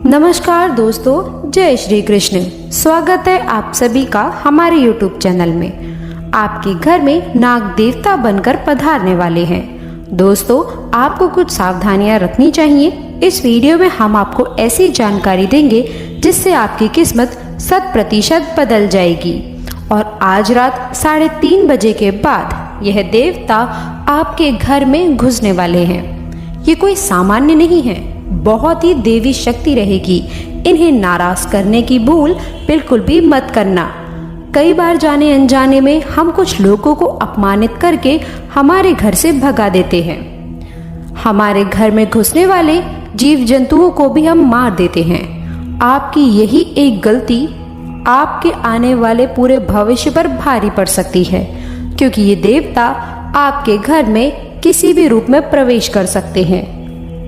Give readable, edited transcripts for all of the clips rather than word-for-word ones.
नमस्कार दोस्तों, जय श्री कृष्ण। स्वागत है आप सभी का हमारे YouTube चैनल में। आपके घर में नाग देवता बनकर पधारने वाले हैं। दोस्तों, आपको कुछ सावधानियां रखनी चाहिए। इस वीडियो में हम आपको ऐसी जानकारी देंगे जिससे आपकी किस्मत 100% बदल जाएगी। और आज रात 3:30 बजे के बाद यह देवता आपके घर में घुसने वाले हैं। ये कोई सामान्य नहीं है, बहुत ही देवी शक्ति रहेगी। इन्हें नाराज करने की भूल बिल्कुल भी मत करना। कई बार जाने अनजाने में हम कुछ लोगों को अपमानित करके हमारे घर से भगा देते हैं। हमारे घर में घुसने वाले जीव जंतुओं को भी हम मार देते हैं। आपकी यही एक गलती आपके आने वाले पूरे भविष्य पर भारी पड़ सकती है, क्योंकि ये देवता आपके घर में किसी भी रूप में प्रवेश कर सकते हैं।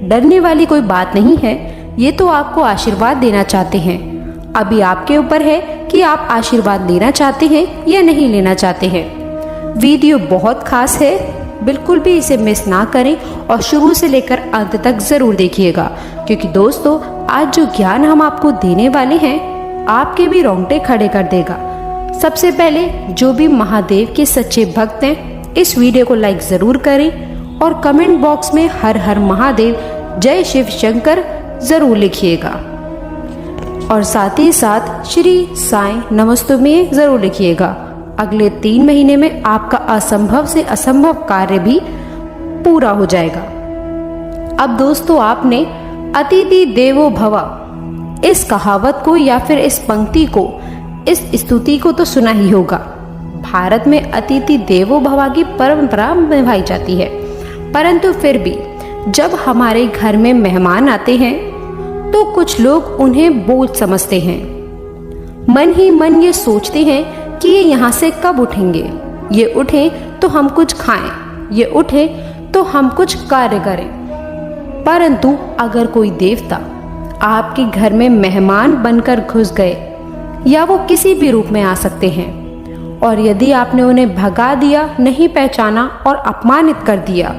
डरने वाली कोई बात नहीं है, ये तो आपको आशीर्वाद देना चाहते हैं। अभी आपके ऊपर है कि आप आशीर्वाद लेना चाहते हैं या नहीं लेना चाहते हैं। वीडियो बहुत खास है, बिल्कुल भी इसे मिस ना करें और शुरू से लेकर अंत तक जरूर देखिएगा, क्योंकि दोस्तों आज जो ज्ञान हम आपको देने वाले हैं आपके भी रोंगटे खड़े कर देगा। सबसे पहले जो भी महादेव के सच्चे भक्त हैं इस वीडियो को लाइक जरूर करें और कमेंट बॉक्स में हर हर महादेव जय शिव शंकर जरूर लिखिएगा। और साथ ही साथ श्री साईं नमस्तुमे जरूर लिखिएगा। अगले 3 महीने में आपका असंभव से असंभव कार्य भी पूरा हो जाएगा। अब दोस्तों, आपने अतिथि देवो भव इस कहावत को या फिर इस पंक्ति को, इस स्तुति को तो सुना ही होगा। भारत में अतिथि देवो भव की परंपरा निभाई जाती है, परंतु फिर भी जब हमारे घर में मेहमान आते हैं तो कुछ लोग उन्हें बोझ समझते हैं। मन ही मन ये सोचते हैं कि ये यहाँ से कब उठेंगे, ये उठे तो हम कुछ खाएं, ये उठे तो हम कुछ कार्य करें। परंतु अगर कोई देवता आपके घर में मेहमान बनकर घुस गए, या वो किसी भी रूप में आ सकते हैं, और यदि आपने उन्हें भगा दिया, नहीं पहचाना और अपमानित कर दिया,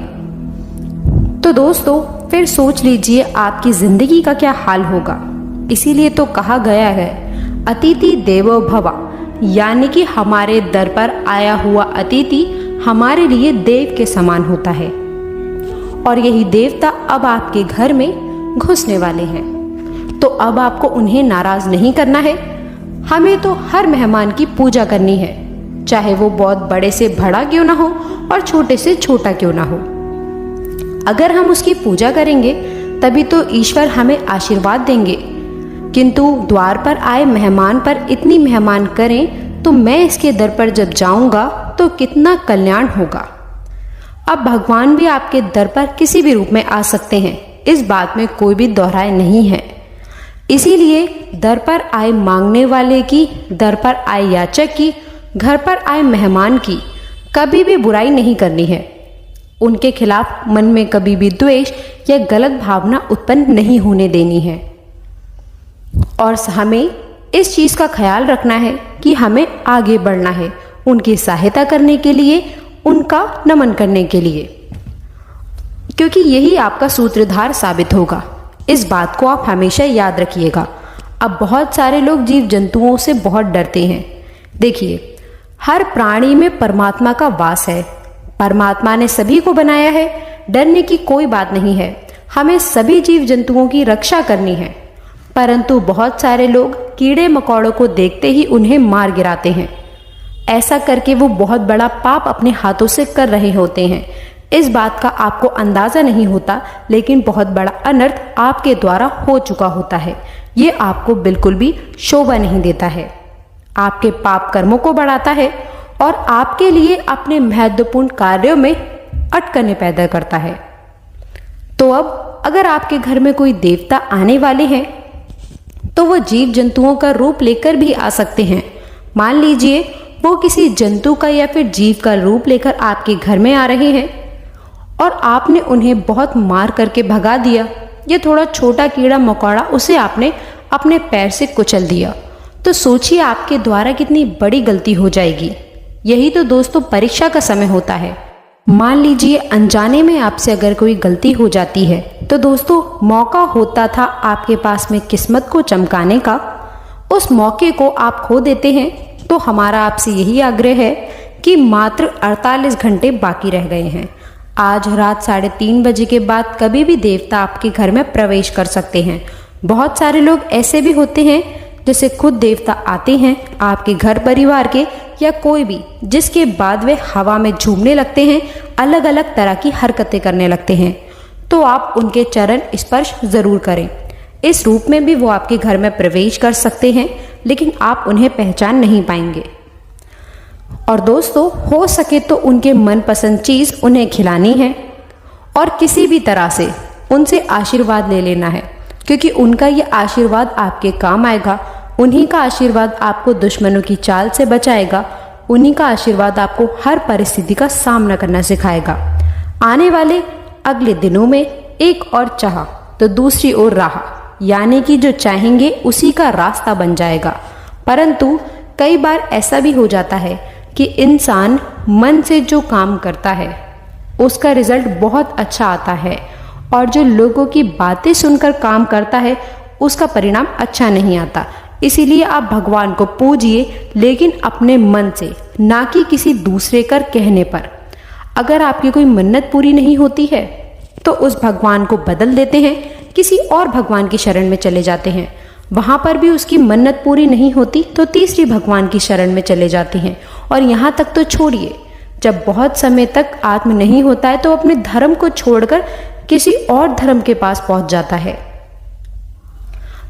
तो दोस्तों फिर सोच लीजिए आपकी जिंदगी का क्या हाल होगा। इसीलिए तो कहा गया है अतिथि देवो भव, यानी कि हमारे दर पर आया हुआ अतिथि हमारे लिए देव के समान होता है। और यही देवता अब आपके घर में घुसने वाले हैं। तो अब आपको उन्हें नाराज नहीं करना है। हमें तो हर मेहमान की पूजा करनी है, चाहे वो बहुत बड़े से बड़ा क्यों ना हो और छोटे से छोटा क्यों ना हो। अगर हम उसकी पूजा करेंगे तभी तो ईश्वर हमें आशीर्वाद देंगे। किंतु द्वार पर आए मेहमान पर इतनी मेहमान करें तो मैं इसके दर पर जब जाऊंगा तो कितना कल्याण होगा। अब भगवान भी आपके दर पर किसी भी रूप में आ सकते हैं, इस बात में कोई भी दोहराए नहीं है। इसीलिए दर पर आए मांगने वाले की, दर पर आए याचक की, घर पर आए मेहमान की कभी भी बुराई नहीं करनी है। उनके खिलाफ मन में कभी भी द्वेष या गलत भावना उत्पन्न नहीं होने देनी है। और हमें इस चीज का ख्याल रखना है कि हमें आगे बढ़ना है, उनकी सहायता करने के लिए, उनका नमन करने के लिए, क्योंकि यही आपका सूत्रधार साबित होगा। इस बात को आप हमेशा याद रखिएगा। अब बहुत सारे लोग जीव जंतुओं से बहुत डरते हैं। देखिए, हर प्राणी में परमात्मा का वास है। परमात्मा ने सभी को बनाया है, डरने की कोई बात नहीं है। हमें सभी जीव जंतुओं की रक्षा करनी है। परंतु बहुत सारे लोग कीड़े मकोड़ों को देखते ही उन्हें मार गिराते हैं। ऐसा करके वो बहुत बड़ा पाप अपने हाथों से कर रहे होते हैं। इस बात का आपको अंदाजा नहीं होता, लेकिन बहुत बड़ा अनर्थ आपके द्वारा हो चुका होता है। ये आपको बिल्कुल भी शोभा नहीं देता है, आपके पाप कर्मों को बढ़ाता है और आपके लिए अपने महत्वपूर्ण कार्यों में अटकनें पैदा करता है। तो अब अगर आपके घर में कोई देवता आने वाले हैं तो वो जीव जंतुओं का रूप लेकर भी आ सकते हैं। मान लीजिए वो किसी जंतु का या फिर जीव का रूप लेकर आपके घर में आ रहे हैं और आपने उन्हें बहुत मार करके भगा दिया, या थोड़ा छोटा कीड़ा मकोड़ा उसे आपने अपने पैर से कुचल दिया, तो सोचिए आपके द्वारा कितनी बड़ी गलती हो जाएगी। यही तो दोस्तों परीक्षा का समय होता है। मान लीजिए अनजाने में आपसे अगर कोई गलती हो जाती है तो दोस्तों, मौका होता था आपके पास में किस्मत को चमकाने का, उस मौके को आप खो देते हैं। तो हमारा आपसे यही आग्रह है कि मात्र 48 घंटे बाकी रह गए हैं। आज रात 3:30 बजे के बाद कभी भी देवता आपके घर में प्रवेश कर सकते हैं। बहुत सारे लोग ऐसे भी होते हैं जैसे खुद देवता आते हैं आपके घर परिवार के या कोई भी, जिसके बाद वे हवा में झूमने लगते हैं, अलग अलग तरह की हरकतें करने लगते हैं। तो आप उनके चरण स्पर्श जरूर करें। इस रूप में भी वो आपके घर में प्रवेश कर सकते हैं, लेकिन आप उन्हें पहचान नहीं पाएंगे। और दोस्तों, हो सके तो उनके मनपसंद चीज़ उन्हें खिलानी है और किसी भी तरह से उनसे आशीर्वाद ले लेना है, क्योंकि उनका ये आशीर्वाद आपके काम आएगा। उन्हीं का आशीर्वाद आपको दुश्मनों की चाल से बचाएगा। उन्हीं का आशीर्वाद आपको हर परिस्थिति का सामना करना सिखाएगा। आने वाले अगले दिनों में एक और चाह तो दूसरी ओर राह, यानी कि जो चाहेंगे उसी का रास्ता बन जाएगा। परंतु कई बार ऐसा भी हो जाता है कि इंसान मन से जो काम करता है उसका रिजल्ट बहुत अच्छा आता है, और जो लोगों की बातें सुनकर काम करता है उसका परिणाम अच्छा नहीं आता। इसीलिए आप भगवान को पूजिए, लेकिन अपने मन से, ना कि किसी दूसरे कर कहने पर। अगर आपकी कोई मन्नत पूरी नहीं होती है तो उस भगवान को बदल देते हैं, किसी और भगवान की शरण में चले जाते हैं। वहाँ पर भी उसकी मन्नत पूरी नहीं होती तो तीसरी भगवान की शरण में चले जाते हैं। और यहाँ तक तो छोड़िए, जब बहुत समय तक आत्म नहीं होता है तो अपने धर्म को छोड़कर किसी और धर्म के पास पहुंच जाता है।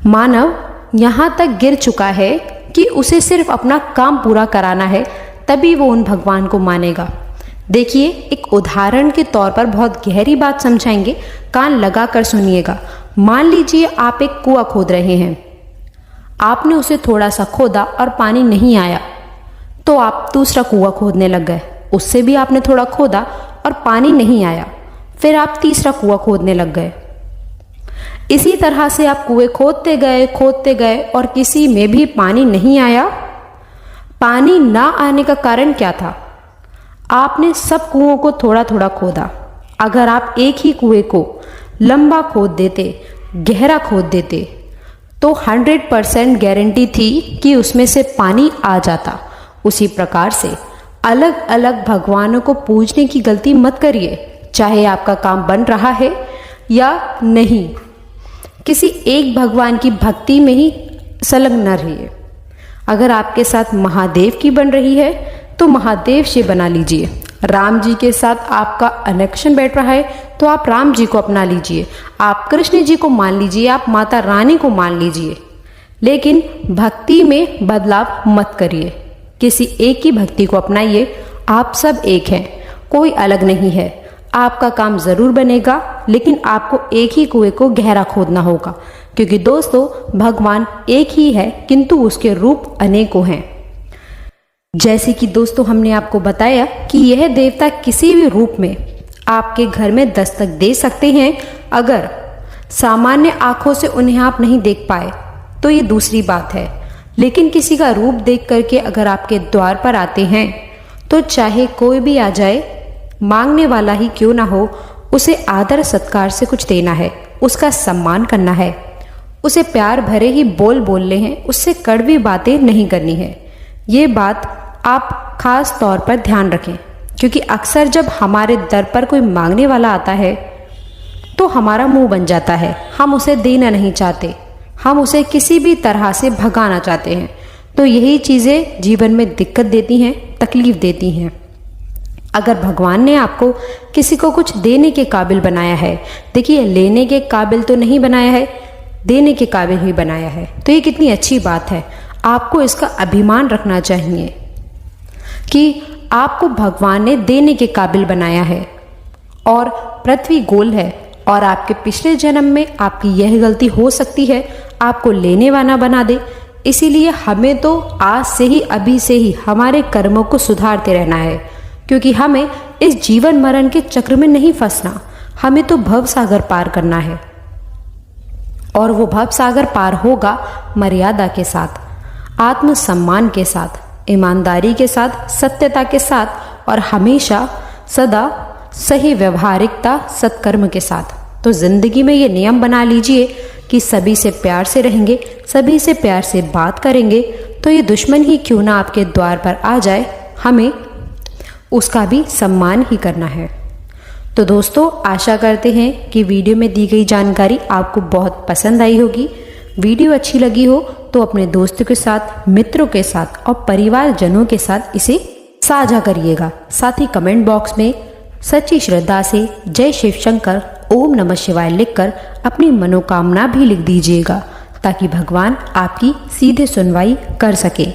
मानव यहाँ तक गिर चुका है कि उसे सिर्फ अपना काम पूरा कराना है, तभी वो उन भगवान को मानेगा। देखिए, एक उदाहरण के तौर पर बहुत गहरी बात समझाएंगे, कान लगा कर सुनिएगा। मान लीजिए आप एक कुआं खोद रहे हैं। आपने उसे थोड़ा सा खोदा और पानी नहीं आया, तो आप दूसरा कुआं खोदने लग गए। उससे भी आपने थोड़ा खोदा और पानी नहीं आया, फिर आप तीसरा कुआं खोदने लग गए। इसी तरह से आप कुएं खोदते गए और किसी में भी पानी नहीं आया। पानी ना आने का कारण क्या था? आपने सब कुओं को थोड़ा थोड़ा खोदा। अगर आप एक ही कुएं को लंबा खोद देते, गहरा खोद देते, तो 100% गारंटी थी कि उसमें से पानी आ जाता। उसी प्रकार से अलग अलग भगवानों को पूजने की गलती मत करिए, चाहे आपका काम बन रहा है या नहीं। किसी एक भगवान की भक्ति में ही संलग्न न रहिए। अगर आपके साथ महादेव की बन रही है तो महादेव से बना लीजिए। राम जी के साथ आपका कनेक्शन बैठ रहा है तो आप राम जी को अपना लीजिए। आप कृष्ण जी को मान लीजिए, आप माता रानी को मान लीजिए, लेकिन भक्ति में बदलाव मत करिए। किसी एक की भक्ति को अपनाइए। आप सब एक हैं, कोई अलग नहीं है। आपका काम जरूर बनेगा, लेकिन आपको एक ही कुएं को गहरा खोदना होगा, क्योंकि दोस्तों भगवान एक ही है किंतु उसके रूप अनेकों हैं। जैसे कि दोस्तों हमने आपको बताया कि यह देवता किसी भी रूप में आपके घर में दस्तक दे सकते हैं। अगर सामान्य आंखों से उन्हें आप नहीं देख पाए तो ये दूसरी बात है, लेकिन किसी का रूप देख करके अगर आपके द्वार पर आते हैं तो चाहे कोई भी आ जाए, मांगने वाला ही क्यों ना हो, उसे आदर सत्कार से कुछ देना है, उसका सम्मान करना है, उसे प्यार भरे ही बोल बोलने हैं, उससे कड़वी बातें नहीं करनी है। ये बात आप खास तौर पर ध्यान रखें, क्योंकि अक्सर जब हमारे दर पर कोई मांगने वाला आता है तो हमारा मुंह बन जाता है। हम उसे देना नहीं चाहते, हम उसे किसी भी तरह से भगाना चाहते हैं। तो यही चीज़ें जीवन में दिक्कत देती हैं, तकलीफ देती हैं। अगर भगवान ने आपको किसी को कुछ देने के काबिल बनाया है, देखिए लेने के काबिल तो नहीं बनाया है, देने के काबिल ही बनाया है, तो ये कितनी अच्छी बात है। आपको इसका अभिमान रखना चाहिए कि आपको भगवान ने देने के काबिल बनाया है। और पृथ्वी गोल है और आपके पिछले जन्म में आपकी यह गलती हो सकती है आपको लेने वाला बना दे। इसीलिए हमें तो आज से ही, अभी से ही हमारे कर्मों को सुधारते रहना है, क्योंकि हमें इस जीवन मरण के चक्र में नहीं फंसना। हमें तो भव सागर पार करना है, और वो भव सागर पार होगा मर्यादा के साथ, आत्मसम्मान के साथ, ईमानदारी के साथ, सत्यता के साथ, और हमेशा सदा सही व्यवहारिकता सत्कर्म के साथ। तो जिंदगी में ये नियम बना लीजिए कि सभी से प्यार से रहेंगे, सभी से प्यार से बात करेंगे, तो ये दुश्मन ही क्यों ना आपके द्वार पर आ जाए, हमें उसका भी सम्मान ही करना है। तो दोस्तों, आशा करते हैं कि वीडियो में दी गई जानकारी आपको बहुत पसंद आई होगी। वीडियो अच्छी लगी हो तो अपने दोस्तों के साथ, मित्रों के साथ और परिवारजनों के साथ इसे साझा करिएगा। साथ ही कमेंट बॉक्स में सच्ची श्रद्धा से जय शिव शंकर, ओम नमः शिवाय लिखकर अपनी मनोकामना भी लिख दीजिएगा, ताकि भगवान आपकी सीधे सुनवाई कर सके।